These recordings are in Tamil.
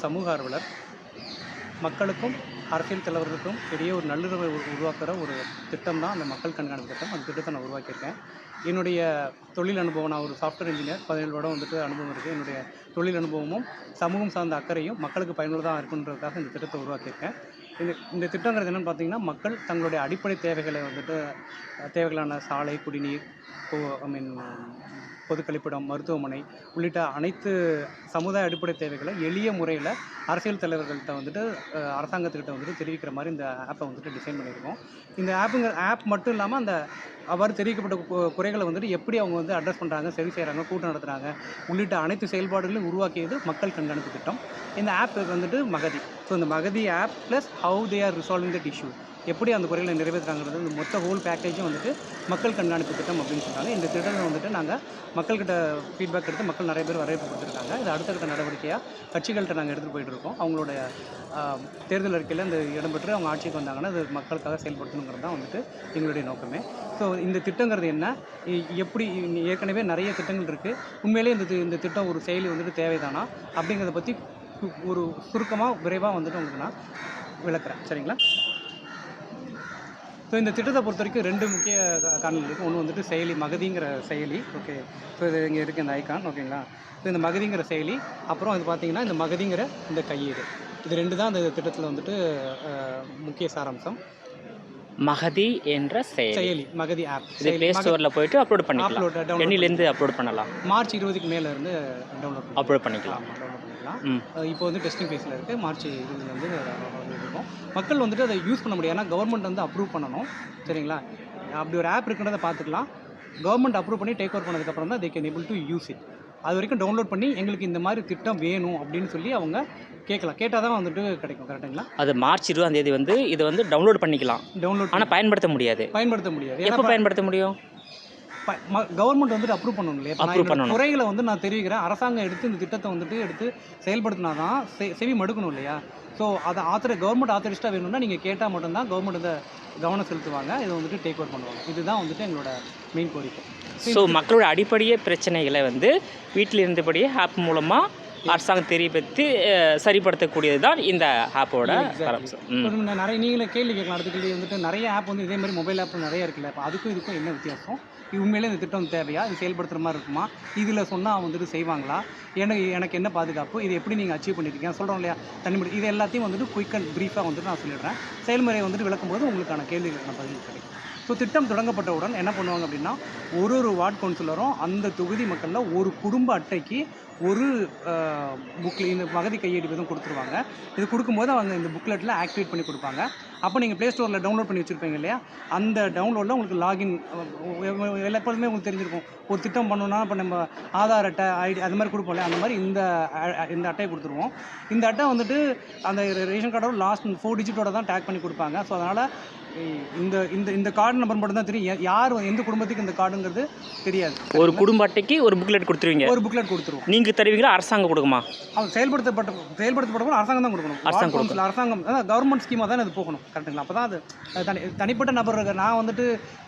சமூக ஆர்வலர். மக்களுக்கும் அரசியல் தலைவர்களுக்கும் இடையே ஒரு நல்லுறவை உருவாக்குற ஒரு திட்டம் தான் அந்த மக்கள் கண்காணிப்பு திட்டம். அந்த திட்டத்தை நான் உருவாக்கியிருக்கேன். என்னுடைய தொழில் அனுபவம், நான் ஒரு சாஃப்ட்வேர் இன்ஜினியர், 17 வருடம் அனுபவம் இருக்குது. என்னுடைய தொழில் அனுபவமும் சமூகம் சார்ந்த அக்கறையும் மக்களுக்கு பயனுள்ளதாக இருக்குன்றதுக்காக இந்த திட்டத்தை உருவாக்கியிருக்கேன். இந்த திட்டங்கிறது என்னென்னு பார்த்தீங்கன்னா, மக்கள் தங்களுடைய அடிப்படை தேவைகளை தேவைகளான சாலை, குடிநீர், பொது கழிப்பிடம், மருத்துவமனை உள்ளிட்ட அனைத்து சமுதாய அடிப்படை தேவைகளை எளிய முறையில் அரசியல் தலைவர்கள்ட்ட அரசாங்கத்துக்கிட்ட தெரிவிக்கிற மாதிரி இந்த ஆப்பை டிசைன் பண்ணியிருக்கோம். இந்த ஆப் மட்டும் இல்லாமல் அந்த அவ்வாறு தெரிவிக்கப்பட்ட குறைகளை எப்படி அவங்க அட்ரஸ் பண்ணுறாங்க, சரி செய்கிறாங்க, கூட்டம் நடத்துகிறாங்க உள்ளிட்ட அனைத்து செயல்பாடுகளையும் உருவாக்கியது மக்கள் கண்காணிப்பு திட்டம். இந்த ஆப் மகதி. ஸோ இந்த Magathi app plus how they are resolving that issue, எப்படி அந்த குறைகளை நிறைவேற்றுறாங்கிறது இந்த மொத்த ஹோல் பேக்கேஜும் மக்கள் கண்காணிப்பு திட்டம் அப்படின்னு சொல்கிறாங்க. இந்த திட்டத்தை நாங்கள் மக்கள்கிட்ட ஃபீட்பேக் எடுத்து மக்கள் நிறைய பேர் வரவேற்பு கொடுத்துருக்காங்க. இது அடுத்த கட்ட நடவடிக்கையாக கட்சிகள்கிட்ட நாங்கள் எடுத்துகிட்டு போயிட்டுருக்கோம். அவங்களுடைய தேர்தல் அறிக்கையில் இந்த இடம்பெற்று அவங்க ஆட்சிக்கு வந்தாங்கன்னா அது மக்களுக்காக செயல்படுத்தணுங்கிறது தான் எங்களுடைய நோக்கமே. ஸோ இந்த திட்டங்கிறது என்ன, எப்படி ஏற்கனவே நிறைய திட்டங்கள் இருக்குது, உண்மையிலே இந்த திட்டம் ஒரு செயலி தேவைதானா அப்படிங்கிறத பற்றி ஒரு சுருக்கமாக விரைவாக உங்களுக்கு நான் விளக்குறேன். சரிங்களா? ஸோ இந்த திட்டத்தை பொறுத்த வரைக்கும் 2 முக்கிய காரணங்கள் இருக்குது. ஒன்று செயலி, மகதிங்கிற செயலி. ஓகே, ஸோ இது இங்கே இருக்குது இந்த ஐக்கான். ஓகேங்களா? ஸோ இந்த மகதிங்கிற செயலி, அப்புறம் இது பார்த்தீங்கன்னா இந்த மகதிங்கிற இந்த கையேடு, இது 2 தான் இந்த திட்டத்தில் முக்கிய சாராம்சம். மகதி என்ற செயலி, மகதி ஆப். இது ப்ளே ஸ்டோரில் போயிட்டு அப்லோட் பண்ணிக்கலாம். என்னிலேருந்து அப்லோட் பண்ணலாம்? மார்ச் 20க்கு மேலே இருந்து அப்லோட் பண்ணிக்கலாம். இப்போ டெஸ்டிங் ஃபேஸில் இருக்குது. மார்ச் 20லேருந்து இருக்கும். மக்கள் அதை யூஸ் பண்ண முடியும். ஏன்னா கவர்மெண்ட் அப்ரூவ் பண்ணணும். சரிங்களா? அப்படி ஒரு ஆப் இருக்குன்றதை பார்த்துக்கலாம். கவர்மெண்ட் அப்ரூவ் பண்ணி டேக் ஓவர் பண்ணதுக்கப்புறம் தான் they can able to use it. அது வரைக்கும் டவுன்லோட் பண்ணி எங்களுக்கு இந்த மாதிரி திட்டம் வேணும் அப்படின்னு சொல்லி அவங்க கேட்கலாம். கேட்டால் தான் கிடைக்கும். கரெக்டுங்களா? அது மார்ச் 20ஆம் தேதி இதை டவுன்லோட் பண்ணிக்கலாம். ஆனால் பயன்படுத்த முடியாது. எப்போ பயன்படுத்த முடியும்? கவர்மெண்ட் அப்ரூவ் பண்ணணும் இல்லையா? குறைகளை நான் தெரிவிக்கிறேன். அரசாங்கம் எடுத்து இந்த திட்டத்தை எடுத்து செயல்படுத்தினா தான் செவி மடுக்கணும் இல்லையா? ஸோ அதை கவர்மெண்ட் ஆத்தரிஸ்டாக வேணும்னா நீங்கள் கேட்டால் மட்டும்தான் கவர்மெண்ட் கவனம் செலுத்துவாங்க. இதை டேக் ஓவர் பண்ணுவாங்க. இதுதான் எங்களோட மெயின் கோரிக்கை. ஸோ மக்களோட அடிப்படையே பிரச்சனைகளை வீட்டில் இருந்தபடியே ஆப் மூலமாக அரசாங்கம் தெரிவித்து சரிப்படுத்தக்கூடியது தான் இந்த ஆப்போட நிறைய நீங்களே கேள்வி கேட்கலாம். அடுத்த கேள்வி நிறைய ஆப் இதே மாதிரி மொபைல் ஆப் நிறைய இருக்குல்ல. இப்போ இதுக்கும் என்ன வித்தியாசம்? உண்மையிலே இந்த திட்டம் தேவையா? இது செயல்படுத்துகிற மாதிரி இருக்குமா? இதில் சொன்னால் செய்வாங்களா? எனக்கு என்ன பாதுகாப்பு? இது எப்படி நீங்கள் அச்சீவ் பண்ணியிருக்கீங்க சொல்கிறோம் இல்லையா? தனிப்படி இது எல்லாத்தையும் குயிக் அண்ட் ப்ரீஃபாக நான் சொல்லிடுறேன். செயல்முறையை விளக்கும்போது உங்களுக்கான கேள்விகளுக்கான பதில் கிடைக்கும். ஸோ திட்டம் தொடங்கப்பட்டவுடன் என்ன பண்ணுவாங்க அப்படின்னா, ஒரு வார்டு கவுன்சிலரும் அந்த தொகுதி மக்களில் ஒரு குடும்ப அட்டைக்கு ஒரு புக்கில் இந்த மகதி கையேடு விதம் கொடுத்துருவாங்க. இது கொடுக்கும்போது அவங்க இந்த புக்லெட்டில் ஆக்டிவேட் பண்ணி கொடுப்பாங்க. அப்போ நீங்கள் ப்ளே ஸ்டோரில் டவுன்லோட் பண்ணி வச்சுருப்பீங்க இல்லையா? அந்த டவுன்லோடில் உங்களுக்கு லாகின் எப்போதுமே உங்களுக்கு தெரிஞ்சிருக்கும். ஒரு திட்டம் பண்ணணும்னா இப்போ நம்ம ஆதார் அட்டை, ஐடி அது மாதிரி கொடுப்போம் இல்லையா? அந்த மாதிரி இந்த அட்டையை கொடுத்துருவோம். இந்த அட்டை அந்த ரேஷன் கார்டோட லாஸ்ட் 4 டிஜிட்டோட தான் டேக் பண்ணி கொடுப்பாங்க. ஸோ அதனால் இந்த கார்டு நம்பர் மட்டும் தான் தெரியும். யார் எந்த குடும்பத்துக்கு இந்த கார்டுங்கிறது தெரியாது. ஒரு குடும்ப அட்டைக்கு ஒரு புக்லெட் கொடுத்துருவீங்க. ஒரு புக்லெட் கொடுத்துருவோம். நீங்கள் தருவீங்களா? அரசாங்கம் கொடுக்குமா? அவங்க செயல்படுத்தப்பட்ட அரசாங்கம் தான் கொடுக்கணும். அரசாங்கம் கவர்மெண்ட் ஸ்கீமாக தான் அது போகணும். கரெக்டுங்களா? அப்போ தான் அது தனிப்பட்ட நபர். நான்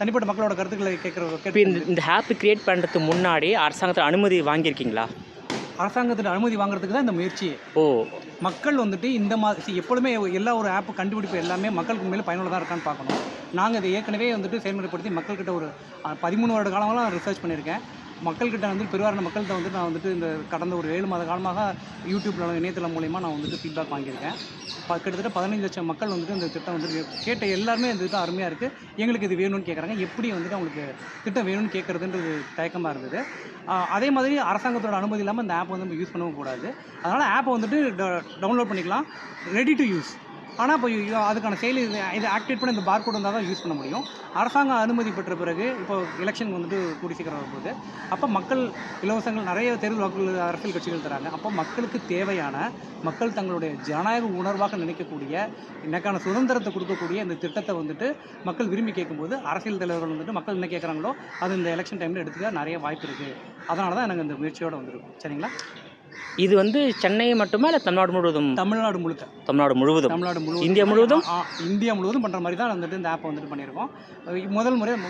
தனிப்பட்ட மக்களோட கருத்துக்களை கேட்குற. இந்த ஆப் கிரியேட் பண்ணுறதுக்கு முன்னாடி அரசாங்கத்தில் அனுமதி வாங்கியிருக்கீங்களா? அரசாங்கத்தில் அனுமதி வாங்குறதுக்கு தான் இந்த முயற்சியே. மக்கள் இந்த மாதிரி எப்பொழுதுமே ஒரு ஆப் கண்டுபிடிப்பு எல்லாமே மக்களுக்கு மேலே பயனுள்ளதாக இருக்கான்னு பார்க்கணும். நாங்கள் இதை ஏற்கனவே செயல்முறைப்படுத்தி மக்கள்கிட்ட ஒரு 13 வருட காலமாக ரிசர்ச் பண்ணியிருக்கேன். மக்கள்கிட்ட பெருவாரியான மக்கள்கிட்ட நான் இந்த கடந்த ஒரு 7 மாத காலமாக யூடியூப்பில் இணையதளம் மூலயமா நான் ஃபீட்பேக் வாங்கியிருக்கேன். கிட்டத்தட்ட 15 லட்சம் மக்கள் இந்த திட்டம் கேட்ட எல்லாருமே இந்த திட்டம் அருமையாக இருக்குது, எங்களுக்கு இது வேணும்னு கேட்குறாங்க. எப்படி அவங்களுக்கு திட்டம் வேணும்னு கேட்குறதுன்றது தயக்கமாக இருந்தது. அதே மாதிரி அரசாங்கத்தோட அனுமதி இல்லாமல் இந்த ஆப் நம்ம யூஸ் பண்ணவும் கூடாது. அதனால் ஆப்பை டவுன்லோட் பண்ணிக்கலாம், ரெடி டு யூஸ். ஆனால் இப்போ அதுக்கான செயலி இதை ஆக்டிவேட் பண்ணி இந்த பார்கோட் வந்தால் தான் யூஸ் பண்ண முடியும். அரசாங்கம் அனுமதி பெற்ற பிறகு இப்போ எலெக்ஷன் கூடி சீக்கிரம் வரும்போது அப்போ மக்கள் இலவசங்கள் நிறைய தேர்தல் வாக்குகள் அரசியல் கட்சிகள் தராங்க. அப்போ மக்களுக்கு தேவையான, மக்கள் தங்களுடைய ஜனநாயக உணர்வாக நினைக்கக்கூடிய, எனக்கான சுதந்திரத்தை கொடுக்கக்கூடிய இந்த திட்டத்தை மக்கள் விரும்பி கேட்கும்போது அரசியல் தலைவர்கள் மக்கள் என்ன கேட்குறாங்களோ அது இந்த எலெக்ஷன் டைமில் எடுத்துக்க நிறைய வாய்ப்பு இருக்குது. அதனால தான் எனக்கு இந்த முயற்சியோடு வந்திருக்கும். சரிங்களா? இது வந்து சென்னை மட்டுமா இல்லை தமிழ்நாடு முழுவதும்? தமிழ்நாடு முழுக்க. தமிழ்நாடு முழுவதும். தமிழ்நாடு முழுவதும். இந்தியா முழுவதும்? இந்தியா முழுவதும் பண்ணுற மாதிரி தான் வந்துட்டு இந்த ஆப்பை வந்துட்டு பண்ணியிருக்கோம்.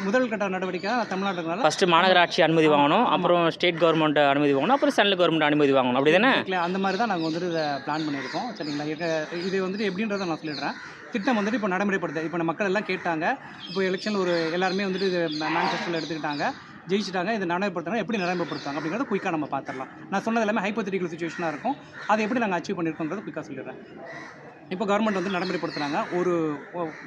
முதல் கட்ட நடவடிக்கை தமிழ்நாட்டுனால ஃபஸ்ட்டு மாநகராட்சி அனுமதி வாங்கணும், அப்புறம் ஸ்டேட் கவர்மெண்ட் அனுமதி வாங்கணும், அப்புறம் சென்ட்ரல் கவர்மெண்ட் அனுமதி வாங்கணும், அப்படி தானே? அந்த மாதிரி தான் நாங்கள் வந்துட்டு இதை பிளான் பண்ணியிருக்கோம். சரிங்களா? இது வந்துட்டு எப்படின்றத நான் சொல்லிடுறேன். திட்டம் வந்துட்டு இப்போ நடைமுறைப்படுத்த இப்போ மக்கள் எல்லாம் கேட்டாங்க. இப்போ எலெக்ஷன் எல்லாருமே வந்துட்டு இது மேனிஃபெஸ்டோவில் எடுத்துக்கிட்டாங்க, ஜெயிச்சிட்டாங்க. இதை நடைமுறைப்படுத்தினா எப்படி நடைமுறைப்படுத்தாங்க அப்படிங்கிறத குயிக்காக நம்ம பார்த்துடலாம். நான் சொன்னது எல்லாமே ஹைப்போதெட்டிக்கல் சிச்சுவேஷனாக இருக்கும். அதை எப்படி நாங்கள் அச்சீவ் பண்ணியிருக்கோங்கிறத குயிக்காக சொல்லிடுறேன். இப்போ கவர்மெண்ட் வந்து நடைமுறைப்படுத்துகிறாங்க.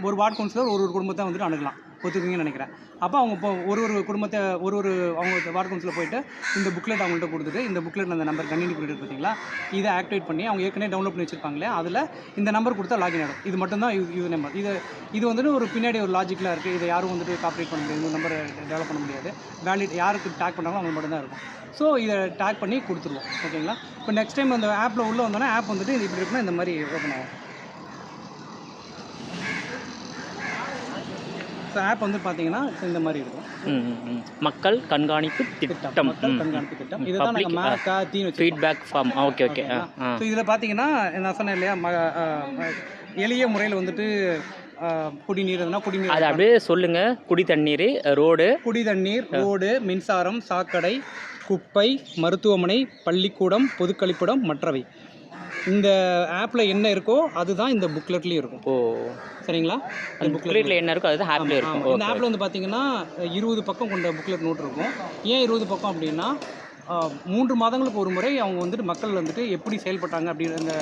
ஒரு வார்டு கவுன்சிலர் ஒரு குடும்பத்தை வந்துட்டு அணுகலாம், ஒத்துக்குங்கன்னு நினைக்கிறேன். அப்போ அவங்க இப்போ ஒரு குடும்பத்தை அவங்க வார்டு கவுன்சிலில் போயிட்டு இந்த புக்லெட் அவங்கள்ட்ட கொடுத்துட்டு, இந்த புக்லெட் அந்த நம்பர் கணினி புக்லெட் பார்த்தீங்களா, இதை ஆக்டிவேட் பண்ணி அவங்க ஏற்கனவே டவுன்லோட் பண்ணி வச்சிருப்பாங்களே, அதில் இந்த நம்பர் கொடுத்தா லாகின் ஆகிடும். இது மட்டும்தான் யூஸ் நம்பர். இது வந்துட்டு ஒரு பின்னாடி ஒரு லாஜிக்கலாக இருக்குது. இதை யாரும் வந்துட்டு காப்பரேட் பண்ண முடியாது, இந்த நம்பரை டெவலப் பண்ண முடியாது. வேலிட் யாருக்கு டேக் பண்ணுறாங்களோ அவங்க மட்டும்தான் இருக்கும். ஸோ இதை டேக் பண்ணி கொடுத்துருவோம். ஓகேங்களா? இப்போ நெக்ஸ்ட் டைம் அந்த ஆப்பில் உள்ளே வந்தோன்னா ஆப் வந்துட்டு இப்படி இருக்குன்னா இந்த மாதிரி ஓப்பன் ஆகும். ஸோ ஆப் வந்து பார்த்தீங்கன்னா இந்த மாதிரி இருக்கும். மக்கள் கண்காணிப்பு திட்டம். மக்கள் கண்காணிப்பு திட்டம். இதுதான் நாங்கள் மேக்கா தீன் ஃபீட்பேக் ஃபார்ம். ஓகே. ஸோ இதில் பார்த்தீங்கன்னா நான் சொன்னேன் இல்லையா, எளிய முறையில் வந்துட்டு குடிநீர் எதுனா குடிநீர் அது அப்படியே சொல்லுங்கள். குடி தண்ணீர், ரோடு, மின்சாரம், சாக்கடை, குப்பை, மருத்துவமனை, பள்ளிக்கூடம், பொதுக்கழிப்பிடம், மற்றவை. இந்த ஆப்பில் என்ன இருக்கோ அதுதான் இந்த புக்லெட்லேயும் இருக்கும். சரிங்களா? அந்த புக்லெட்டில் என்ன இருக்கோ அதுதான் ஆப்லேயும் இருக்கும். இந்த ஆப்பில் வந்து பார்த்தீங்கன்னா 20 பக்கம் கொண்ட புக்லெட் நோட் இருக்கும். ஏன் 20 பக்கம் அப்படின்னா 3 மாதங்களுக்கு ஒரு முறை அவங்க வந்துட்டு மக்கள் வந்துட்டு எப்படி செயல்பட்டாங்க அப்படின்னு, இந்த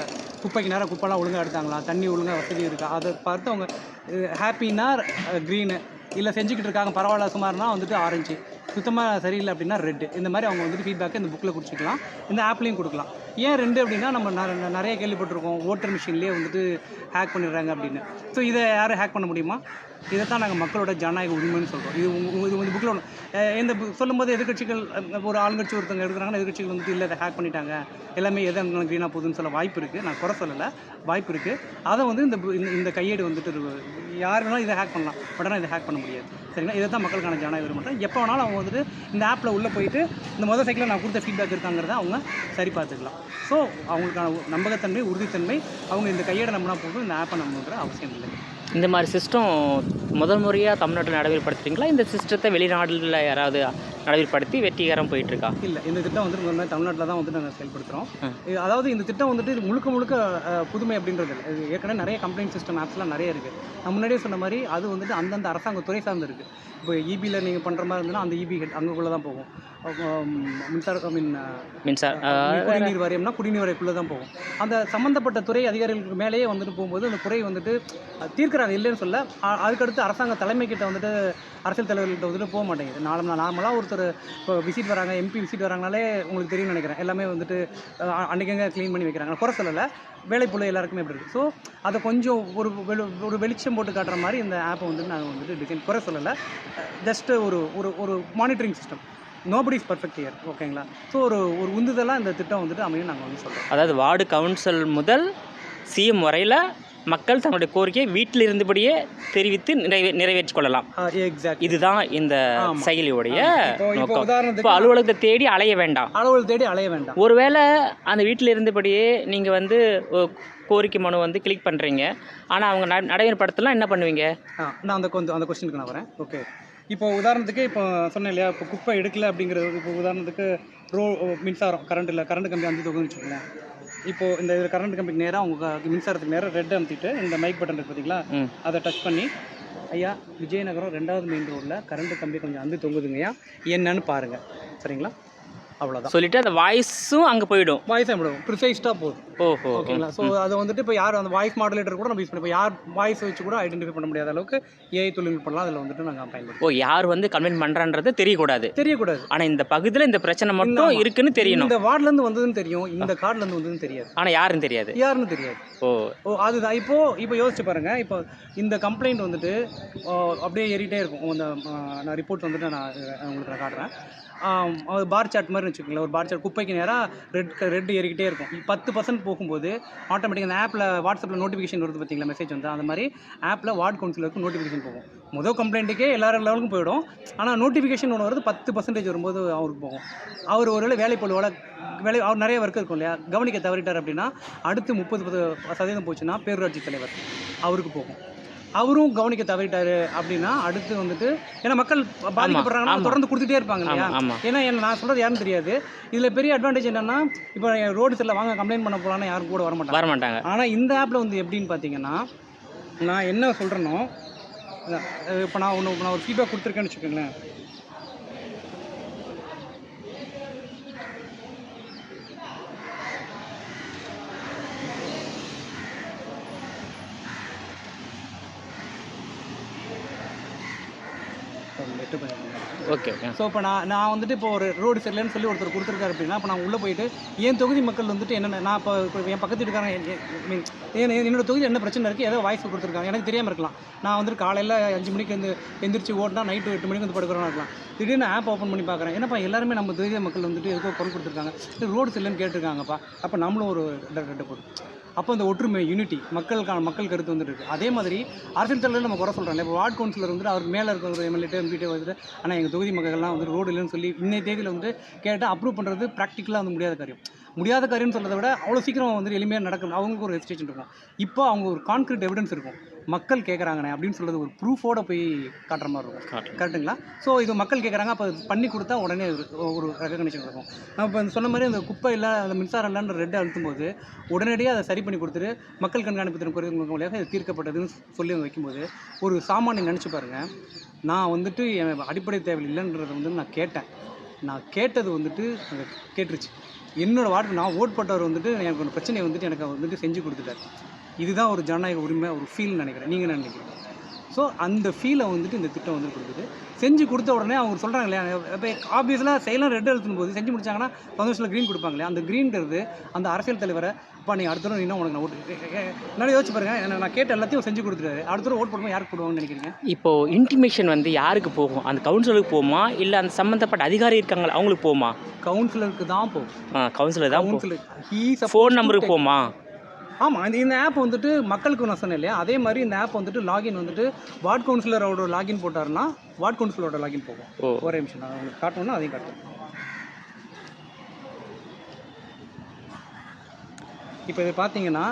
குப்பைக்கு நேரம் குப்பைலாம் ஒழுங்காக எடுத்தாங்களா, தண்ணி ஒழுங்காக வசதி இருக்கா, அதை பார்த்து அவங்க ஹாப்பின்னா க்ரீனு, இல்லை செஞ்சுக்கிட்டு இருக்காங்க பரவாயில்ல சுமார்னா வந்துட்டு ஆரஞ்சு, சுத்தமாக சரியில்லை அப்படின்னா ரெட்டு. இந்த மாதிரி அவங்க வந்துட்டு ஃபீட்பேக்கை இந்த புக்கில் குடிச்சிக்கலாம், இந்த ஆப்லேயும் கொடுக்கலாம். ஏன் 2 அப்படின்னா நம்ம நிறைய கேள்விப்பட்டிருக்கோம் ஓட்டர் மிஷின்லேயே வந்துட்டு ஹேக் பண்ணிடுறாங்க அப்படின்னு. ஸோ இதை யாரும் ஹேக் பண்ண முடியுமா? இதை தான் நாங்கள் மக்களோட ஜனநாயக உரிமைன்னு சொல்கிறோம். இது வந்து புக்கில் ஒன்று இந்த சொல்லும்போது எதிர்கட்சிகள் ஒரு ஆளுங்கட்சி ஒருத்தவங்க எடுக்கிறாங்கன்னா எதிர்கட்சிகள் வந்துட்டு இல்லை இதை ஹேக் பண்ணிட்டாங்க, எல்லாமே எதை க்ரீனாக போகுதுன்னு சொல்ல வாய்ப்பு இருக்குது. நான் குறை சொல்லலை, வாய்ப்பு இருக்குது. அதை வந்து இந்த கையேடு வந்துட்டு யார் வேணாலும் இதை ஹேக் பண்ணலாம், பட் ஆனால் இதை ஹேக் பண்ண முடியாது. சரிங்களா? இதை தான் மக்களுக்கான ஜனநாயக உரிமை. எப்போ வேணாலும் அவங்க வந்துட்டு இந்த ஆப்பில் உள்ளே போயிட்டு இந்த மொதல் சைக்கிளில் நான் கொடுத்த ஃபீட்பேக் இருக்காங்கிறத அவங்க சரி பார்த்துக்கலாம். ஸோ அவங்களுக்கான நம்பகத்தன்மை, உறுதித்தன்மை, அவங்க இந்த கையேடை நம்பினா போதும், இந்த ஆப்பை நம்புங்கிற அவசியம் இல்லை. இந்த மாதிரி சிஸ்டம் முதல் முறையாக தமிழ்நாட்டில் நடைமுறைப்படுத்துறீங்களா? இந்த சிஸ்டத்தை வெளிநாடுகளில் யாராவது நடைமுறைப்படுத்தி வெற்றிகரம் போயிட்டுருக்கா? இல்லை, இந்த திட்டம் வந்துட்டு தமிழ்நாட்டில் தான் வந்துட்டு நாங்கள் செயல்படுத்துகிறோம். அதாவது இந்த திட்டம் வந்துட்டு முழுக்க புதுமை அப்படின்றது இல்லை. இது ஏற்கனவே நிறைய கம்ப்ளைண்ட் சிஸ்டம் ஆப்ஸ்லாம் நிறைய இருக்குது. நான் முன்னாடியே சொன்ன மாதிரி அது வந்துட்டு அந்தந்த அரசாங்க துறை சார்ந்து இருக்குது. இப்போ இபியில் நீங்கள் பண்ணுற மாதிரி இருந்ததுன்னா அந்த இபி ஹெட் அங்கேக்குள்ளே தான் போகும். குடிநீர் வாரியம்னா குடிநீர் வாரியக்குள்ளே தான் போகும். அந்த சம்மந்தப்பட்ட துறை அதிகாரிகளுக்கு மேலேயே வந்துட்டு போகும்போது அந்த துறை வந்துட்டு தீர்க்கிறாங்க, இல்லைன்னு சொல்ல. அதுக்கடுத்து அரசாங்க தலைமைக்கிட்ட வந்துட்டு அரசியல் தலைவர்கள்ட்ட வந்துட்டு போக மாட்டேங்குது. நார்மலாக ஒருத்தர் இப்போ விசிட் வராங்க, எம்பி விசிட் வராங்கனாலே உங்களுக்கு தெரியும்னு நினைக்கிறேன். எல்லாமே வந்துட்டு அன்றைக்கங்க க்ளீன் பண்ணி வைக்கிறாங்க. குறை சொல்லலை, வேலைப்புள்ள எல்லாருக்குமே எப்படி இருக்குது. ஸோ அதை கொஞ்சம் ஒரு வெளிச்சம் போட்டு காட்டுற மாதிரி இந்த ஆப்பை வந்துட்டு நாங்கள் வந்துட்டு டிசைன், குறை சொல்லலை, ஜஸ்ட்டு ஒரு monitoring system. Nobody is perfect year. ஓகேங்களா? ஸோ ஒரு உந்துதலாக இந்த திட்டம் வந்துட்டு அமையும் நாங்கள் வந்து சொல்கிறோம். அதாவது வார்டு கவுன்சில் முதல் சிஎம் வரையில் மக்கள் தங்களுடைய கோரிக்கையை வீட்டில் இருந்தபடியே தெரிவித்து நிறைவேற்றிக் கொள்ளலாம். எக்ஸாக்ட், இதுதான் இந்த செயலியுடைய நோக்கம். இப்போ அலுவலகத்தை தேடி அலைய வேண்டாம். ஒருவேளை அந்த வீட்டில் இருந்தபடியே நீங்கள் வந்து கோரிக்கை மனு வந்து கிளிக் பண்ணுறீங்க, ஆனால் அவங்க நடைமுறைப்படுத்தலாம், என்ன பண்ணுவீங்க? நான் அந்த கொஸ்டினுக்கு நான் வரேன். ஓகே, இப்போ உதாரணத்துக்கு இப்போ சொன்னேன் இல்லையா, இப்போ குப்பை எடுக்கலை அப்படிங்கிறது. இப்போ உதாரணத்துக்கு மின்சாரம், கரண்ட் கம்பி அந்த தொகுன்னு வச்சுக்கோங்களேன். இப்போது இந்த இதில் கரண்ட் கம்பிக்கு நேராக அவங்க மின்சாரத்துக்கு நேராக ரெட் அமுத்திட்டு இந்த மைக் பட்டன் இருக்குது பார்த்தீங்களா, அதை டச் பண்ணி, ஐயா விஜயநகரம் 2வது மெயின் ரோட்டில் கரண்ட் கம்பி கொஞ்சம் அந்து தொங்குதுங்கய்யா, என்னன்னு பாருங்கள். சரிங்களா? அவ்வளோதான் சொல்லிவிட்டு அந்த வாய்ஸும் அங்கே போயிடும். வாய்ஸும் போயிடும், ப்ரிசைஸ்டாக போதும். ஓகேங்களா? ஸோ அதை வந்துட்டு இப்போ யார் அந்த வாய்ஸ் மாடுலேட்டர் கூட நம்ம யூஸ் பண்ணி, இப்போ யார் வாய்ஸ் வச்சு கூட ஐடென்டிஃபை பண்ண முடியாத அளவுக்கு ஏஐ தொழில்நுட்பம்லாம் அதில் வந்துட்டு நாங்கள் பயன்படுத்துவோம். யார் வந்து கம்ப்ளைண்ட் பண்ணுறான்றது தெரியக்கூடாது. ஆனால் இந்த பகுதியில் இந்த பிரச்சனை மட்டும் இருக்குன்னு தெரியணும். இந்த வார்டுலேருந்து வந்ததுன்னு தெரியும், இந்த கார்டுலேருந்து வந்ததுன்னு தெரியாது. ஆனால் யாருன்னு தெரியாது. அதுதான். இப்போ யோசிச்சு பாருங்கள். இப்போ இந்த கம்ப்ளைண்ட் வந்துட்டு அப்படியே ஏறிட்டே இருக்கும். அந்த நான் ரிப்போர்ட் வந்துட்டு நான் உங்களுக்கு காட்டுறேன். பார் சார்ட் மாதிரி வச்சுக்கோங்களேன். ஒரு பார் சார்ட் குப்பைக்கு நேராக ரெட் ஏறிக்கிட்டே இருக்கும். 10% போகும்போது ஆட்டோமேட்டிக்காக அந்த ஆப்பில் வாட்ஸ்அப்பில் நோட்டிஃபிகேஷன் வருது பார்த்தீங்களா, மெசேஜ் வந்து அந்த மாதிரி ஆப்பில் வார்டு கவுன்சிலருக்கு நோட்டிஃபிகேஷன் போகும். கம்ப்ளைண்ட்டுக்கே எல்லாரும் லெவலுக்கும் போயிடும். ஆனால் நோட்டிஃபிகேஷன் ஒன்று வருது 10% வரும்போது அவருக்கு போகும். அவர் ஒருவேளை அவர் நிறைய ஒர்க் இருக்கும் இல்லையா, கவனிக்க தவறிட்டார் அப்படின்னா அடுத்து 30% போச்சுன்னா பேரூராட்சி தலைவர் அவருக்கு போகும். அவரும் கவனிக்க தவறிட்டாரு அப்படின்னா அடுத்து வந்துட்டு, ஏன்னா மக்கள் பாதிக்கப்படுறாங்கன்னா தொடர்ந்து கொடுத்துட்டே இருப்பாங்க இல்லையா. ஏன்னா நான் சொல்கிறது யாருன்னு தெரியாது. இதில் பெரிய அட்வான்டேஜ் என்னென்னா, இப்போ ரோடு சைடில் வாங்க கம்ப்ளைண்ட் பண்ண போகலான்னு யாரும் கூட வர மாட்டாங்க. ஆனால் இந்த ஆப்பில் வந்து எப்படின்னு பார்த்தீங்கன்னா, நான் என்ன சொல்கிறேனோ, இப்போ நான் ஒரு ஃபீட்பேக் கொடுத்துருக்கேன்னு வச்சுக்கோங்களேன். ஓகே. ஸோ இப்போ நான் வந்துட்டு இப்போ ஒரு ரோடு சரியில்லைன்னு சொல்லி ஒருத்தர் கொடுத்துருக்காரு அப்படின்னா, இப்போ நான் உள்ளே போயிட்டு என் தொகுதி மக்கள் வந்துட்டு என்னென்ன, நான் இப்போ என் பக்கத்து வீட்டுக்காரங்க மீன்ஸ் என்னோட தொகுதி என்ன பிரச்சனை இருக்குது, ஏதோ வாய்ஸ் கொடுத்துருக்காங்க, எனக்கு தெரியாமல் இருக்கலாம். நான் வந்துட்டு காலையில் 5 மணிக்கு எந்திரிச்சு ஓட்டினா நைட்டு 8 மணிக்கு வந்து படுக்கிறோன்னு இருக்கலாம். திடீர்னு ஆப் ஓப்பன் பண்ணி பார்க்குறேன், என்னப்பா எல்லாருமே நம்ம தொகுதி மக்கள் வந்துட்டு எதுக்கோ குரல் கொடுத்துருக்காங்க, ரோடு சரியில்லைன்னு கேட்டிருக்காங்கப்பா. அப்போ நம்மளும் ஒரு ரெட்டை போடும். அப்போ அந்த ஒற்றுமை, யூனிட்டி, மக்கள் கருத்து வந்துட்டு இருக்குது. அதே மாதிரி அரசியல் தலைவர்கள் நம்ம குறை சொல்கிறோம். இப்போ வார்டு கவுன்சிலர் வந்துட்டு அவருக்கு மேலே இருக்கிற ஒரு எம்எல்ஏ எம்பிட்டே வந்துட்டு, ஆனால் எங்கள் தொகுதி மக்கள்லாம் வந்து ரோடு இல்லைன்னு சொல்லி இன்னைய தேதியில் வந்து கேட்டால் அப்ரூவ் பண்ணுறது ப்ராக்டிக்கலாக வந்து முடியாத காரியம்னு சொல்கிறத விட அவ்வளோ சீக்கிரம் வந்து எளிமையாக நடக்கணும். அவங்களுக்கு ஒரு ரெஜிஸ்ட்ரேஷன் இருக்கும். இப்போ அவங்க ஒரு கான்க்ரீட் எவிடன்ஸ் இருக்கும், மக்கள் கேட்குறாங்கண்ணே அப்படின்னு சொல்கிறது ஒரு ப்ரூஃபோடு போய் காட்டுற மாதிரி இருக்கும். கரெக்டுங்களா? ஸோ இது மக்கள் கேட்குறாங்க, அப்போ பண்ணி கொடுத்தா உடனே ஒரு ரெகக்னிஷன் இருக்கும். நம்ம இப்போ சொன்ன மாதிரி அந்த குப்பை இல்லை, அந்த மின்சாரம் இல்லைன்ற ரெட்டை அழுத்தும் போது உடனடியாக அதை சரி பண்ணி கொடுத்துட்டு மக்கள் கண்காணிப்பு திறன் குறைந்த வழியாக இது தீர்க்கப்பட்டதுன்னு சொல்லி வைக்கும்போது ஒரு சாமானியன் நினச்சி பாருங்கள். நான் வந்துட்டு என் அடிப்படை தேவை இல்லைன்றதை வந்து நான் கேட்டது வந்துட்டு அங்கே கேட்டுருச்சு. என்னோடய வார்டு நான் ஓட் போட்டவர் வந்துட்டு எனக்கு ஒரு பிரச்சனையை வந்துட்டு எனக்கு வந்துட்டு செஞ்சு கொடுத்துட்டாரு. இதுதான் ஒரு ஜனநாயக உரிமை, ஒரு ஃபீல்னு நினைக்கிறேன். நீங்கள் என்ன நினைக்கிறீங்க? ஸோ அந்த ஃபீலை வந்துட்டு இந்த திட்டம் வந்து கொடுக்குது. செஞ்சு கொடுத்த உடனே அவங்க சொல்கிறாங்க இல்லையா, இப்போ ஆப்வியஸாக செயலாம் ரெட் எழுத்தும் போது செஞ்சு முடிச்சாங்கன்னா காங்கிரஸில் க்ரீன் கொடுப்பாங்க இல்லையா, அந்த க்ரீன்கிறது அந்த அரசியல் தலைவரை இப்போ நீ அடுத்த தடவை இன்னும் உனக்கு நான் ஓட்டு நல்லா யோசிச்சு பாருங்க. நான் கேட்ட எல்லாத்தையும் செஞ்சு கொடுத்துட்டாரு. அடுத்த தடவை ஓட் போடும்போது யாருக்கு போடுவாங்கன்னு நினைக்கிறீங்க? இப்போது இன்டிமேஷன் வந்து யாருக்கு போகும்? அந்த கவுன்சிலருக்கு போகுமா, இல்லை அந்த சம்மந்தப்பட்ட அதிகாரி இருக்காங்களா அவங்களுக்கு போகுமா? கவுன்சிலருக்கு தான் போகும். கவுன்சிலர் தான். கவுன்சிலர் ஃபோன் நம்பருக்கு போகுமா? ஆமாம், இந்த ஆப் வந்துட்டு மக்களுக்கு நான் சொன்னேன் இல்லையா, அதே மாதிரி இந்த ஆப் வந்துட்டு லாகின் வந்துட்டு வார்டு கவுன்சிலரோட லாகின் போட்டாருன்னா வார்டு கவுன்சிலரோட லாகின் போகும். ஒரே நிமிஷம் நான் உங்களுக்கு காட்டணும்னா அதையும் காட்டுறேன். இப்போ இது பார்த்தீங்கன்னா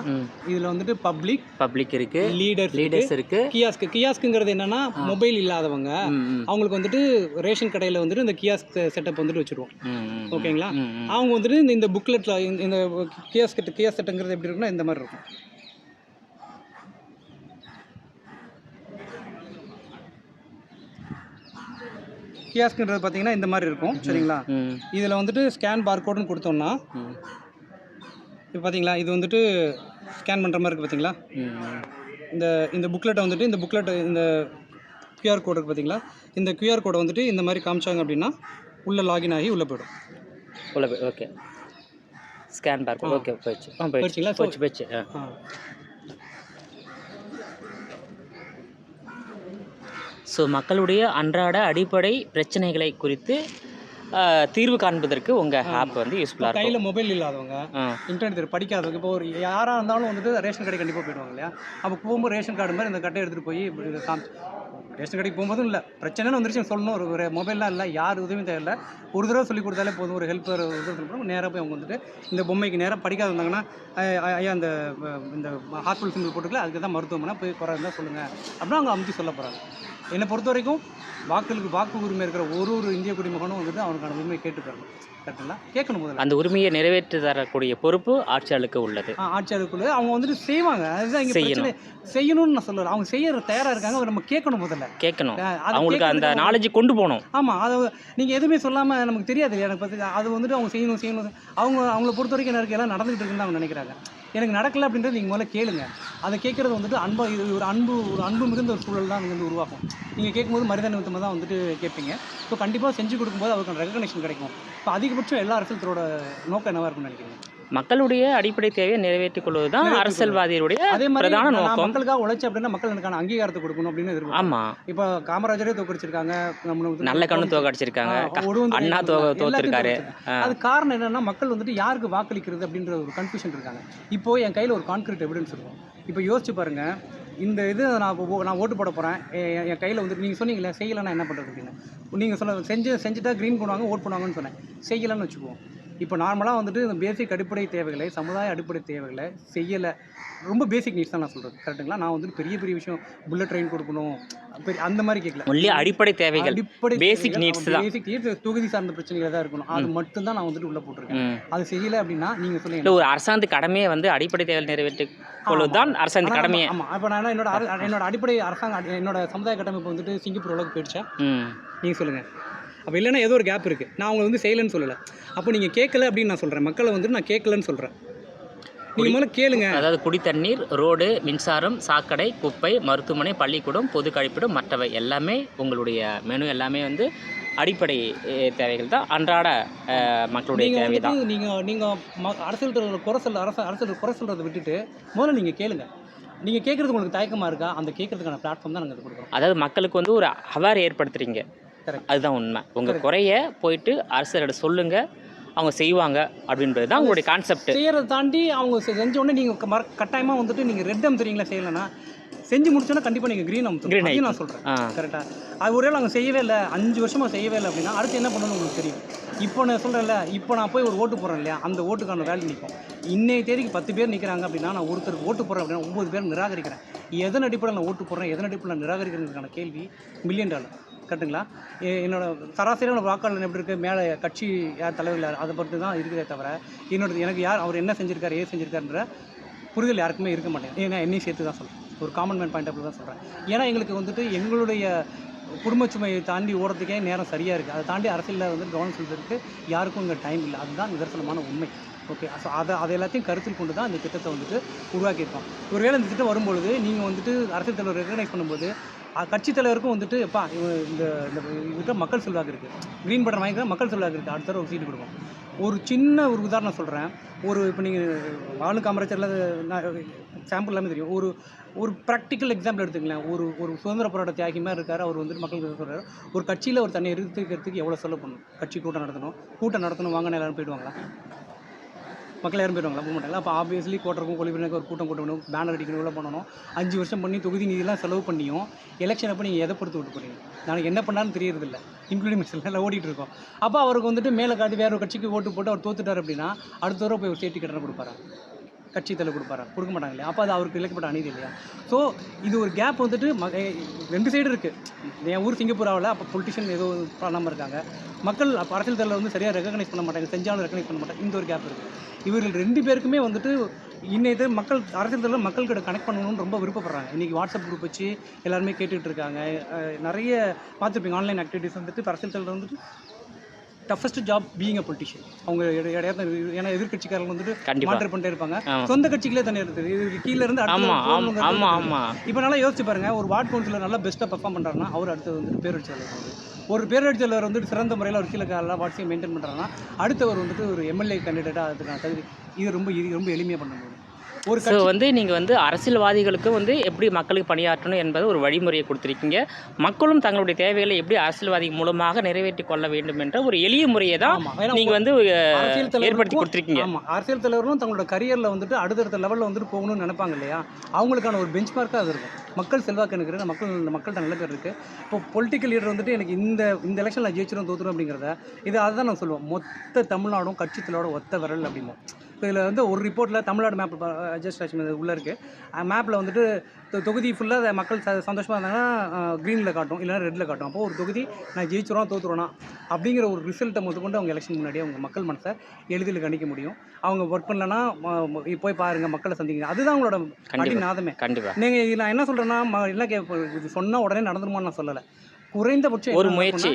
இதில் வந்துட்டு பப்ளிக் இருக்கு, லீடர்ஸ் இருக்கு, கியாஸ்க்குங்கிறது என்னன்னா மொபைல் இல்லாதவங்க அவங்களுக்கு வந்துட்டு ரேஷன் கடையில் வந்துட்டு இந்த கியாஸ்க் செட்டப் வந்துட்டு வச்சுருவோம். ஓகேங்களா? அவங்க வந்துட்டு இந்த புக்லெட்டில் இந்த கியாஸ் செட்டுங்கிறது எப்படி இருக்குன்னா இந்த மாதிரி இருக்கும். கியாஸ்க்குன்றது பார்த்தீங்கன்னா இந்த மாதிரி இருக்கும். சரிங்களா? இதில் வந்துட்டு ஸ்கேன் பார்கோடுன்னு கொடுத்தோம்னா இப்போ பார்த்தீங்களா, இது வந்துட்டு ஸ்கேன் பண்ணுற மாதிரி இருக்குது. பார்த்தீங்களா, இந்த புக்லெட்டை வந்துட்டு இந்த கியூஆர் கோடு இருக்குது. பார்த்தீங்களா, இந்த கியூஆர் கோடை வந்துட்டு இந்த மாதிரி காமிச்சாங்க அப்படின்னா உள்ளே லாகின் ஆகி உள்ளே போய்டும். Okay, scan barcode. ஓகே, போயிடுச்சுங்களா? போயிடுச்சு. ஸோ மக்களுடைய அன்றாட அடிப்படை பிரச்சனைகளை குறித்து தீர்வு காண்பதற்கு உங்கள் ஆப் வந்து யூஸ்ஃபுல்லாக இருக்கும். கையில் மொபைல் இல்லாதவங்க, இன்டர்நெட் படிக்காதவங்க, இப்போ ஒரு யாராக இருந்தாலும் வந்துட்டு ரேஷன் கடை கண்டிப்பாக போயிடுவாங்க இல்லையா, அப்போ போகும்போது ரேஷன் கார்டு மாதிரி இந்த கட்டை எடுத்துகிட்டு போய் இதை ரேஷன் கடைக்கு போகும்போதும் இல்லை பிரச்சனைன்னு வந்துருச்சுன்னு சொல்லணும். ஒரு மொபைல்லாம் இல்லை, யார் உதவியும் தேவையில்லை, ஒரு தடவை சொல்லி கொடுத்தாலே போதும். ஒரு ஹெல்ப்பர் சொல்லணும், நேராக போய் அவங்க வந்துட்டு இந்த பொம்மைக்கு நேராக படிக்காத இருந்தாங்கன்னா ஐயா இந்த ஹாஸ்பிட்டல் சிம்பிள் போட்டுக்கல, அதுக்கு தான் மருத்துவமனை போய் குறை இருந்தால் சொல்லுங்கள் அப்படின்னா அவங்க அமுத்தி சொல்ல போகிறாங்க. என்னை பொறுத்த வரைக்கும் வாக்கு உரிமை இருக்கிற ஒரு இந்திய குடிமகனும் வந்துட்டு அவனுக்கான உரிமையை கேட்டுக்கணும். கரெக்டுங்களா? கேட்கணும். முதல்ல அந்த உரிமையை நிறைவேற்றி தரக்கூடிய பொறுப்பு ஆட்சியாளருக்கு உள்ளது. ஆட்சியாளருக்குள்ள அவங்க வந்துட்டு செய்வாங்க. அதுதான் இங்கே பிரச்சனை. செய்யணும்னு நான் சொல்லுறேன். அவங்க செய்ய தயாராக இருக்காங்க. நம்ம கேட்கணும். முதல்ல கேட்கணும். அவங்களுக்கு அந்த நாலேஜ் கொண்டு போகணும். ஆமாம், அதை நீங்கள் எதுவுமே சொல்லாமல் நமக்கு தெரியாது. எனக்கு பற்றி அது வந்துட்டு அவங்க செய்யணும். அவங்கள பொறுத்த வரைக்கும் என்ன இருக்குது, எல்லாம் நடந்துகிட்டு இருக்குன்னு அவங்க நினைக்கிறாங்க. எனக்கு நடக்கலை அப்படின்றது நீங்கள் முதல்ல கேளுங்க. அதை கேட்குறது வந்துட்டு இது ஒரு அன்பு மிகுந்த ஒரு சூழல் தான் வந்து உருவாக்கும். நீங்கள் கேட்கும்போது மரியாதை நிமித்தமாக தான் வந்துட்டு கேட்பீங்க. ஸோ கண்டிப்பாக செஞ்சு கொடுக்கும்போது அவருக்கான ரெகக்னேஷன் கிடைக்கும். இப்போ அதிகபட்சம் எல்லா அரசியலத்தோட நோக்கம் என்னவாக இருக்குன்னு நினைக்கிறீங்க? மக்களுடைய அடிப்படை தேவையை நிறைவேற்றிக் கொள்வது தான் அரசியல்வாதிகளுடைய அதே மாதிரி பிரதான நான் நோக்கம். மக்களுக்காக உழைச்ச அப்படின்னா மக்கள் எனக்கான அங்கீகாரத்தை கொடுக்கணும் அப்படின்னு எதிர்பார்க்கணும். ஆமாம், இப்போ காமராஜரே தோக்கடிச்சிருக்காங்க, நல்ல கண்ணு தோக்கடிச்சிருக்காங்க, ஒடுவந்திரை அண்ணா தோத்துருக்காரு. அது காரணம் என்னன்னா மக்கள் வந்துட்டு யாருக்கு வாக்களிக்கிறது அப்படின்ற ஒரு கன்ஃபியூஷன் இருக்காங்க. இப்போ என் கையில் ஒரு கான்கிரீட் எவிடன்ஸ் இருக்கும். இப்போ யோசிச்சு பாருங்க, இந்த இது நான் ஓட்டு போட போகிறேன், என் கையில் வந்துட்டு நீங்கள் சொன்னீங்களே செய்யலைன்னா என்ன பண்ணுறது அப்படின்னு. நீங்கள் செஞ்சுட்டா க்ரீன் பண்ணுவாங்க, ஓட் பண்ணுவாங்கன்னு சொன்னேன். செய்யலைன்னு வச்சுக்குவோம். இப்போ நார்மலாக வந்துட்டு இந்த பேசிக் அடிப்படை தேவைகளை, சமுதாய அடிப்படை தேவைகளை செய்யலை. ரொம்ப பேசிக் நீட்ஸ் தான் நான் சொல்கிறது, கரெக்டுங்களா? நான் வந்துட்டு பெரிய பெரிய விஷயம் புல்லட் ட்ரெயின் கொடுக்கணும் அந்த மாதிரி கேட்கல. ஒன்லி அடிப்படை தேவைகள், பேசிக் நீட்ஸ் தான். பேசிக் நீட்ஸ் தொகுதி சார்ந்த பிரச்சனைகள் தான் இருக்கணும். அது மட்டும் தான் நான் வந்துட்டு உள்ளே போட்டிருக்கேன். அது செய்யலை அப்படின்னா நீங்கள் சொல்லுங்கள். ஒரு அரசாங்க கடமையை வந்து அடிப்படை தேவைகள் நிறைவேற்றிக் கொள்வதுதான் அரசாங்க கடமையை. ஆமாம். இப்போ நான் என்னோட அடிப்படை என்னோட சமுதாய கட்டமைப்பு வந்துட்டு சிங்கப்பூர் அளவுக்கு போயிடுச்சா நீங்கள் சொல்லுங்கள். அப்போ இல்லைன்னா ஏதோ ஒரு கேப் இருக்குது. நான் அவங்க வந்து செய்யலைன்னு சொல்லலை. அப்போ நீங்கள் கேட்கல அப்படின்னு நான் சொல்கிறேன். மக்களை வந்துட்டு நான் கேட்கலன்னு சொல்கிறேன். நீங்கள் முதல்ல கேளுங்க. அதாவது குடி தண்ணீர், ரோடு, மின்சாரம், சாக்கடை, குப்பை, மருத்துவமனை, பள்ளிக்கூடம், பொது கழிப்பிடம், மற்றவை எல்லாமே உங்களுடைய மெனு எல்லாமே வந்து அடிப்படை தேவைகள் தான், அன்றாட மக்களுடைய தேவை தான். நீங்கள் அரசியல் தலைவர்கள் அரசியல் குறை சொல்கிறத விட்டுட்டு முதல்ல நீங்கள் கேளுங்க. நீங்கள் கேட்குறது உங்களுக்கு தயக்கமாக இருக்கா? அந்த கேட்குறதுக்கான பிளாட்ஃபார்ம் தான் நாங்கள் கொடுக்குறோம். அதாவது மக்களுக்கு வந்து ஒரு அவேர் ஏற்படுத்துறீங்க. அதுதான் உண்மை. உங்கள் குறைய போயிட்டு அரசியலிட சொல்லுங்கள், அவங்க செய்வாங்க அப்படின்றது தான் உங்களுடைய கான்செப்ட். செய்கிறத தாண்டி அவங்க செஞ்ச உடனே நீங்கள் கட்டாயமாக வந்துட்டு நீங்கள் ரெட் அமுத்துறீங்களா? செய்யலைன்னா செஞ்சு முடிச்சோன்னா கண்டிப்பாக நீங்கள் க்ரீன் அமுத்துறீங்க. நான் சொல்கிறேன் கரெக்டாக. அது ஒரே அவங்க செய்யவே இல்லை, 5 வருஷமாக செய்யவே இல்லை அப்படின்னா அடுத்து என்ன பண்ணணும்னு உங்களுக்கு தெரியும். இப்போ நான் சொல்கிறேன்ல, இப்போ நான் போய் ஒரு ஓட்டு போடுறேன் இல்லையா, அந்த ஓட்டுக்கான வேல்யூ நிற்கும். இன்னைய தேதிக்கு 10 பேர் நிற்கிறாங்க அப்படின்னா நான் ஒருத்தருக்கு ஓட்டு போடுறேன் அப்படின்னா 9 பேர் நிராகரிக்கிறேன். எதன் அடிப்படையில் நான் ஓட்டு போடுறேன், எதன் அடிப்படையில் நான் நிராகரிக்கிறதுக்கான கேள்வி $1,000,000. கரெக்டுங்களா? என்னோட சராசரியான வாக்காளர் எப்படி இருக்குது, மேலே கட்சி யார் தலைவர் அதை பொறுத்து தான் இருக்குதே தவிர எனக்கு யார் அவர் என்ன செஞ்சுருக்காரு, ஏது செஞ்சுருக்காருன்ற புரிதல் யாருக்குமே இருக்க மாட்டேங்குது. ஏன்னா என்னையும் சேர்த்து தான் சொல்கிறேன், ஒரு common man point of view தான் சொல்கிறேன். ஏன்னா எங்களுக்கு வந்துட்டு எங்களுடைய குடும்ப சுமையை தாண்டி ஓடுறதுக்கே நேரம் சரியாக இருக்குது. அதை தாண்டி அரசியலில் வந்து கவனம் செலுத்துறதுக்கு யாருக்கும் இங்கே டைம் இல்லை. அதுதான் நிதர்சனமான உண்மை. ஓகே, ஸோ அதை எல்லாத்தையும் கருத்தில் கொண்டு தான் இந்த திட்டத்தை வந்துட்டு உருவாக்கியிருக்கோம். ஒருவேளை இந்த திட்டம் வரும்பொழுது நீங்கள் வந்துட்டு அரசியல் தலைவர் ரெகனைஸ் பண்ணும்போது கட்சி தலைவருக்கும் வந்துட்டு எப்பா இந்த இதுக்கிட்ட மக்கள் செல்வாக்கு இருக்குது, க்ரீன் பட்டன் வாங்கிக்கிற மக்கள் செல்வாக்கு இருக்குது, அடுத்த தடவை ஒரு சீட்டு கொடுக்கும். ஒரு சின்ன ஒரு உதாரணம் சொல்கிறேன். இப்போ நீங்கள் காமராஜரில் சாம்பிள் எல்லாமே தெரியும். ஒரு ப்ராக்டிக்கல் எக்ஸாம்பிள் எடுத்துக்கலாம். ஒரு சுதந்திர போராட்ட தியாகி மாதிரி இருக்கார். அவர் வந்துட்டு மக்களுக்கு சொல்கிறார், ஒரு கட்சியில் ஒரு தன்னை எதிர்த்துக்கிறதுக்கு எவ்வளோ செலவு பண்ணணும், கட்சி கூட்டம் நடத்தணும் வாங்கினா எல்லாரும் போயிடுவாங்களா? மக்கள் யாரும் போயிடுவாங்களா? போக மாட்டாங்களா? அப்போ ஆப்வியஸ்லி கோட்டருக்கும் கொலிபிரனுக்கு ஒரு கூட்டம் கூட்டணும், பேனர் அடிக்கணும், இவ்வளோ பண்ணணும். 5 வருஷம் பண்ணி தொகுதி நிதியெல்லாம் செலவு பண்ணியும் எலெக்ஷன் அப்போ நீங்கள் எதை பொறுத்து விட்டு போகிறீங்க? நாளைக்கு என்ன பண்ணாலும் தெரியறதில்ல. இம்ப்ளிமெண்டேஷன் எல்லாம் ஓடிட்டு இருக்கோம். அப்போ அவருக்கு வந்துட்டு மேலே காட்டி வேற ஒரு கட்சிக்கு ஓட்டு போட்டு அவர் தோத்துட்டார் அப்படின்னா அடுத்த தடவை போய் ஒரு சேஃப்டி கட்டணம் கொடுப்பாரா? கட்சி தலை கொடுப்பாரா? கொடுக்க மாட்டாங்க இல்லையா? அப்போ அது அவருக்கு இழைக்கப்பட்ட அநீதி இல்லையா? ஸோ இது ஒரு கேப் வந்துட்டு 2 சைடு இருக்குது. என் ஊர் சிங்கப்பூராவில் அப்போ பொலிட்டிஷியன் ஏதோ பண்ணாமல் இருக்காங்க, மக்கள் அப்போ அரசியல் தலைவர் வந்து சரியாக ரெகனைஸ் பண்ண மாட்டாங்க, செஞ்சாலும் ரெகனைஸ் பண்ண மாட்டாங்க. இந்த ஒரு கேப் இருக்குது. இவர்கள் 2 பேருக்குமே வந்துட்டு இன்னைக்கு மக்கள் அரசியல் தலைவர் மக்கள்கிட்ட கனெக்ட் பண்ணணும்னு ரொம்ப விருப்பப்படுறாங்க. இன்றைக்கி வாட்ஸ்அப் குரூப் வச்சு எல்லாருமே கேட்டுகிட்டு இருக்காங்க. நிறைய பார்த்துருப்பீங்க ஆன்லைன் ஆக்டிவிட்டிஸ் வந்துட்டு அரசியல் தலைவர் வந்துட்டு toughest job being a politician. அவங்க ஏன்னா எதிர்கட்சிக்காரங்க வந்துட்டு மாற்றம் பண்ணிட்டே இருப்பாங்க, சொந்த கட்சிகளே தண்ணி இருக்குது, இதுக்கு கீழே இருந்து இப்போ நல்லா யோசிச்சு பாருங்க. ஒரு வார்டு கவுன்சிலர் நல்லா பெஸ்ட்டாக பெர்ஃபார்ம் பண்ணுறாருன்னா அவர் அடுத்தது வந்துட்டு பேரூராட்சி தலைவர், ஒரு பேரூராட்சி தலைவர் வந்துட்டு சிறந்த முறையில் ஒரு கீழே எல்லா வாட்ஸையும் மெயின்டைன் பண்ணுறாங்கன்னா அடுத்தவர் வந்துட்டு ஒரு எம்எல்ஏ கேண்டிடேட்டாக அதுக்கான தகுதி. இது ரொம்ப எளிமையாக பண்ண முடியும். ஸோ வந்து நீங்கள் வந்து அரசியல்வாதிகளுக்கு வந்து எப்படி மக்களுக்கு பணியாற்றணும் என்பது ஒரு வழிமுறையை கொடுத்துருக்கீங்க. மக்களும் தங்களுடைய தேவைகளை எப்படி அரசியல்வாதி மூலமாக நிறைவேற்றி கொள்ள வேண்டும் என்ற ஒரு எளிய முறையை தான் நீங்கள் வந்து ஏற்படுத்தி கொடுத்துருக்கீங்க. ஆமாம், அரசியல் தலைவர்களும் தங்களோட கரியரில் வந்துட்டு அடுத்தடுத்த லெவலில் வந்துட்டு போகணும்னு நினைப்பாங்க இல்லையா? அவங்களுக்கான ஒரு பெஞ்ச் மார்க்காக அது இருக்கும். மக்கள் செல்வாக்கு எனக்கு இருக்குது, மக்கள்கிட்ட நல்ல பேர் இருக்குது. இப்போ பொலிட்டிக்கல் லீடர் வந்துட்டு எனக்கு இந்த எலெக்ஷனில் ஜெயிச்சிடும் தோற்றுரும் அப்படிங்கிறத அதுதான் நான் சொல்லுவேன். மொத்த தமிழ்நாடும் கட்சி தலைவோட ஒத்த விரல் அப்படிமோ. இப்போ இதில் வந்து ஒரு ரிப்போர்ட்டில் தமிழ்நாடு மேப் ஜஸ்ட் உள்ளே இருக்குது. மேப்பில் வந்துட்டு தொகுதி ஃபுல்லாக மக்கள் சந்தோஷமாக இருந்தாங்கன்னா க்ரீனில் காட்டும், இல்லைனா ரெட்டில் காட்டும். அப்போது ஒரு தொகுதி நான் ஜெயிச்சிரும் தோற்றுருவேனா அப்படிங்கிற ஒரு ரிசல்ட்டை கொண்டு அவங்க எலெக்ஷன் முன்னாடியே அவங்க மக்கள் மனசை எளிதில் கணிக்க முடியும். அவங்க ஒர்க் பண்ணலன்னா போய் பாருங்கள், மக்களை சந்திங்க. அதுதான் அவங்களோட அடிநாதமே. கண்டிப்பாக நீங்கள் நான் என்ன சொல்கிறேன்னா என்ன இது சொன்னால் உடனே நடந்துருமான்னு நான் சொல்லலை. குறைந்தபட்சம் ஒரு முயற்சி,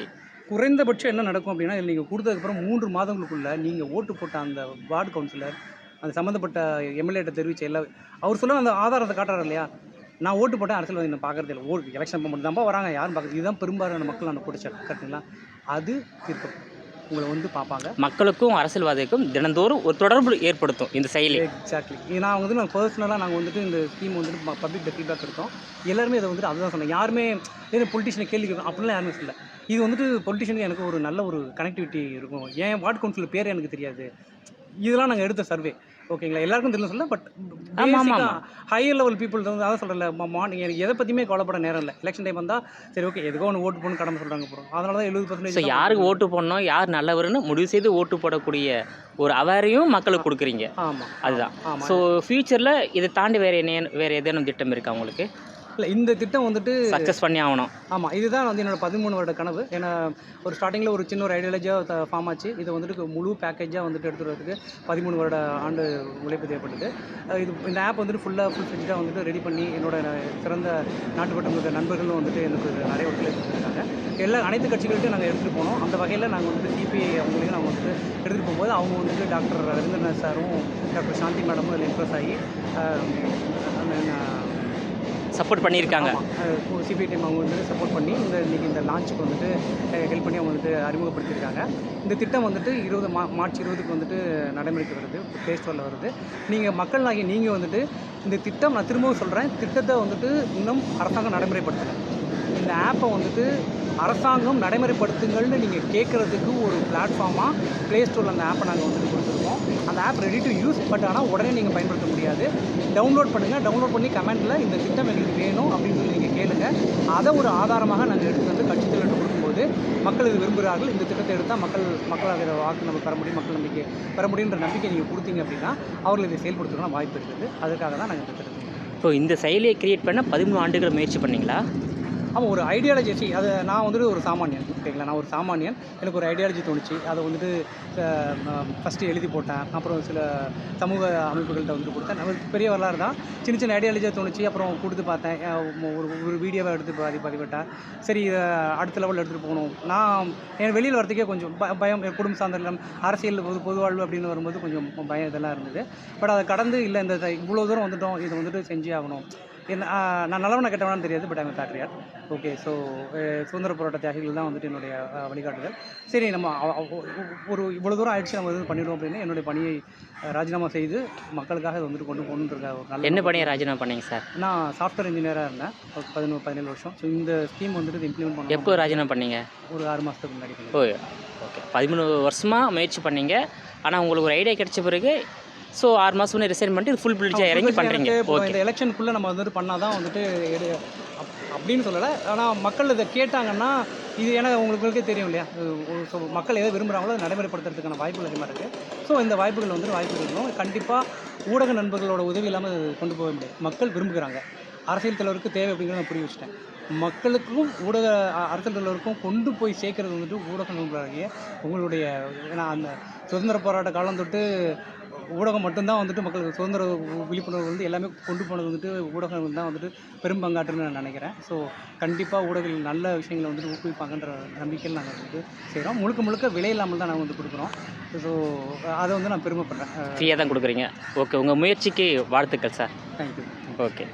குறைந்தபட்சம் என்ன நடக்கும் அப்படின்னா, இதில் நீங்கள் கொடுத்ததுக்கப்புறம் 3 மாதங்களுக்குள்ளே நீங்கள் ஓட்டு போட்ட அந்த வார்டு கவுன்சிலர் அந்த சம்மந்தப்பட்ட எம்எல்ஏட்ட தெரிவித்த அவர் சொல்ல அந்த ஆதாரத்தை காட்டுறாரு இல்லையா, நான் ஓட்டு போட்டேன், அரசியல்வாதி நான் பார்க்குறது இல்லை, எலெக்ஷன் மட்டும் தான்ப்பா வராங்க, யாரும் பார்க்குறது, இதுதான் பெரும்பாலான மக்கள் நான் பிடிச்சேன், கரெக்டுங்களா? அது தீர்க்கும். உங்களை வந்து பார்ப்பாங்க. மக்களுக்கும் அரசியல்வாதிக்கும் தினந்தோறும் ஒரு தொடர்பு ஏற்படுத்தும் இந்த செயலி. எக்ஸாக்ட்லி. நான் பர்சனலாக நாங்கள் வந்துட்டு இந்த ஸ்கீம் வந்துட்டு பப்ளிக் ஃபீட்பேக் எடுத்தோம். எல்லாருமே இதை வந்துட்டு அதுதான் சொன்னேன். யாருமே பொலிட்டிஷியனை கேள்வி கேட்கணும் அப்படிலாம் யாருமே சொல்லல. இது வந்துட்டு பொலிட்டிஷியனுக்கு எனக்கு ஒரு நல்ல ஒரு கனெக்டிவிட்டி இருக்கும். ஏன் வார்டு கவுன்சிலர் பேர் எனக்கு தெரியாது. இதெல்லாம் நாங்கள் எடுத்த சர்வே. ஓகேங்களா, எல்லாருக்கும் தெரியல சொல்ல. பட் ஹையர் லெவல் பீப்புள் வந்து அதான் சொல்கிறல, மார்னிங் எனக்கு எதை பற்றியுமே கவலைப்பட நேரம் இல்லை. எலெக்ஷன் டைம் வந்தால் சரி ஓகே எதுக்கோ ஒன்று ஓட்டு போடணும் கடமை சொல்கிறாங்க போகிறோம். அதனால தான் 70%. ஸோ யாருக்கு ஓட்டு போடணும், யார் நல்லவர்னு முடிவு செய்து ஓட்டு போடக்கூடிய ஒரு அவேரையும் மக்களுக்கு கொடுக்குறீங்க. ஆமாம், அதுதான். ஸோ ஃபியூச்சரில் இதை தாண்டி வேறு ஏதேனும் திட்டம் இருக்கா உங்களுக்கு? இல்லை, இந்த திட்டம் வந்துட்டு சக்ஸஸ் பண்ணி ஆகணும். ஆமாம், இதுதான் வந்து என்னோடய 13 வருட கனவு. ஏன்னா ஒரு ஸ்டார்டிங்கில் ஒரு சின்ன ஒரு ஐடியாலஜியாக ஃபார்ம் ஆச்சு. இதை வந்துட்டு முழு பேக்கேஜாக வந்துட்டு எடுத்துகிறதுக்கு 13 வருட ஆண்டு உழைப்பு தேவைப்பட்டது. இந்த ஆப் வந்துட்டு ஃபுல் ஃப்ளெட்ஜாக வந்துட்டு ரெடி பண்ணி என்னோட சிறந்த நாட்டுப்பட்ட நண்பர்களும் வந்துட்டு எனக்கு நிறைய ஒத்துழைப்பு கொடுத்துருக்காங்க. அனைத்து கட்சிகள்கிட்டையும் நாங்கள் எடுத்துகிட்டு போனோம். அந்த வகையில் நாங்கள் வந்துட்டு சிபிஐ அவங்களுக்கு நாங்கள் வந்துட்டு எடுத்துகிட்டு போகும்போது அவங்க வந்துட்டு டாக்டர் ரவீந்திரநாத் சாரும் டாக்டர் சாந்தி மேடமும் அதில் இம்ப்ரெஸ் ஆகி சப்போர்ட் பண்ணியிருக்காங்க. சிபிஐ டீம் அவங்க வந்துட்டு சப்போர்ட் பண்ணி இன்றைக்கி இந்த லான்ச்சுக்கு வந்துட்டு ஹெல்ப் பண்ணி அவங்க வந்துட்டு அறிமுகப்படுத்தியிருக்காங்க. இந்த திட்டம் வந்துட்டு மார்ச் 20 வந்துட்டு நடைமுறைக்கு வருது, ப்ளே ஸ்டோரில் வருது. மக்களாகி நீங்கள் வந்துட்டு இந்த திட்டம், நான் திரும்பவும் சொல்கிறேன், திட்டத்தை வந்துட்டு இன்னும் அரசாங்கம் நடைமுறைப்படுத்தலை. இந்த ஆப்பை வந்துட்டு அரசாங்கம் நடைமுறைப்படுத்துங்கள்னு நீங்கள் கேட்குறதுக்கு ஒரு பிளாட்ஃபார்மாக ப்ளே ஸ்டோரில் அந்த ஆப்பை நாங்கள் வந்துட்டு கொடுத்துருக்கோம். அந்த app ready to use. But ஆனால் உடனே நீங்கள் பயன்படுத்த முடியாது. டவுன்லோட் பண்ணுங்கள். டவுன்லோட் பண்ணி கமெண்ட்டில் இந்த திட்டம் எங்களுக்கு வேணும் அப்படின்னு சொல்லி நீங்கள் கேளுங்க. அதை ஒரு ஆதாரமாக நாங்கள் எடுத்து வந்து கட்சி தலைவர்கிட்ட கொடுக்கும்போது மக்கள் இது விரும்புகிறார்கள், இந்த திட்டத்தை எடுத்தால் மக்களாக இதை வாக்கு நம்ம பெற முடியும், மக்கள் நம்பிக்கை பெற முடியுன்ற நம்பிக்கை நீங்கள் கொடுத்தீங்க அப்படின்னா அவர்கள் இதை செயல்படுத்தணும் வாய்ப்பு இருக்குது. அதுக்காக தான் நாங்கள் இந்த திட்டத்தை. ஸோ இந்த செயலியை கிரியேட் பண்ண 13 ஆண்டுகள் முயற்சி பண்ணிங்களா? ஆமாம், ஒரு ஐடியாலஜி. அதை நான் வந்துட்டு ஒரு சாமானியன். ஓகேங்களா, நான் ஒரு சாமானியன். எனக்கு ஒரு ஐடியாலஜி தோணுச்சு. அதை வந்துட்டு ஃபஸ்ட்டு எழுதி போட்டேன். அப்புறம் சில சமூக அமைப்புகள்கிட்ட வந்துட்டு கொடுத்தேன். நம்ம பெரிய வரலாறு தான். சின்ன சின்ன ஐடியாலஜியாக தோணுச்சு. அப்புறம் கொடுத்து பார்த்தேன். ஒரு வீடியோவை எடுத்து பதிவிட்டேன். சரி, இதை அடுத்த லெவலில் எடுத்துகிட்டு போகணும். நான் என் வெளியில் வரத்துக்கே கொஞ்சம் பயம். குடும்ப சார்ந்த அரசியல் பொது வாழ்வு அப்படின்னு வரும்போது கொஞ்சம் பயம் இதெல்லாம் இருந்தது. பட் அதை கடந்து இல்லை, இந்த இவ்வளோ தூரம் வந்துட்டோம், இதை வந்துட்டு செஞ்சே ஆகணும். நான் நல்லவனை கெட்டவனான்னு தெரியாது, but I'm patriot. Okay, so சுதந்திர போராட்ட தியாகிகள் தான் வந்துட்டு என்னுடைய வழிகாட்டுதல். சரி, நம்ம ஒரு இவ்வளோ தூரம் ஆயிடுச்சு, நம்ம இது பண்ணிவிடுவோம் அப்படின்னு என்னுடைய பணியை ராஜினாமா செய்து மக்களுக்காக இதை வந்துட்டு கொண்டு போகணுன்ற ஒரு நல்ல. என்ன பணியை ராஜினாமா பண்ணீங்க சார்? நான் சாஃப்ட்வேர் இன்ஜினியராக இருந்தேன் 17 வருஷம். ஸோ இந்த ஸ்கீம் வந்துட்டு இம்ப்ளிமெண்ட் பண்ணி. எப்போ ராஜினாமா பண்ணீங்க? ஒரு 6 மாதத்துக்கு முன்னாடி. ஓகே, 13 வருஷமாக முயற்சி பண்ணீங்க. ஆனால் உங்களுக்கு ஒரு ஐடியா கிடைச்ச பிறகு ஸோ 6 மாதம் ரிசைன் பண்ணிட்டு ஃபுல் பில்ஜாக இறங்கி பண்ணுறீங்க. ஓகே, இந்த எலெக்ஷனுக்குள்ளே நம்ம வந்துட்டு பண்ணால் தான் வந்துட்டு அப்படின்னு சொல்லலை. ஆனால் மக்கள் இதை கேட்டாங்கன்னா இது ஏன்னா உங்களுக்கே தெரியும் இல்லையா, ஸோ மக்கள் எதை விரும்புகிறாங்களோ அதை நடைமுறைப்படுத்துறதுக்கான வாய்ப்புகள் அதிகமாக இருக்குது. ஸோ இந்த வாய்ப்புகள் வந்துட்டு வாய்ப்பு இருக்கணும். கண்டிப்பாக ஊடக நண்பர்களோட உதவி இல்லாமல் கொண்டு போக முடியாது. மக்கள் விரும்புகிறாங்க. அரசியல் தலைவருக்கு தேவை அப்படிங்கிறத நான் புரிய வச்சுட்டேன். மக்களுக்கும் அரசியல் தலைவருக்கும் கொண்டு போய் சேர்க்கறது வந்துட்டு ஊடக நண்பர்களாகிய உங்களுடைய. ஏன்னா அந்த சுதந்திர போராட்ட காலம் தொட்டு ஊடகம் மட்டும்தான் வந்துட்டு மக்களுக்கு சுதந்திர விழிப்புணர்வு வந்து எல்லாமே கொண்டு போனது வந்துட்டு ஊடகங்கள் தான் வந்துட்டு பெரும் பங்காற்றுன்னு நான் நினைக்கிறேன். ஸோ கண்டிப்பாக ஊடகங்கள் நல்ல விஷயங்களை வந்துட்டு ஊக்குவிப்பாங்கன்ற நம்பிக்கையில் நாங்கள் வந்துட்டு செய்கிறோம். முழுக்க விலை இல்லாமல் தான் நாங்கள் வந்து கொடுக்குறோம். ஸோ அதை வந்து நான் பெருமைப்படுறேன். ஃப்ரீயாக தான் கொடுக்குறீங்க. ஓகே, உங்கள் முயற்சிக்கு வாழ்த்துக்கள் சார். தேங்க்யூ. ஓகே.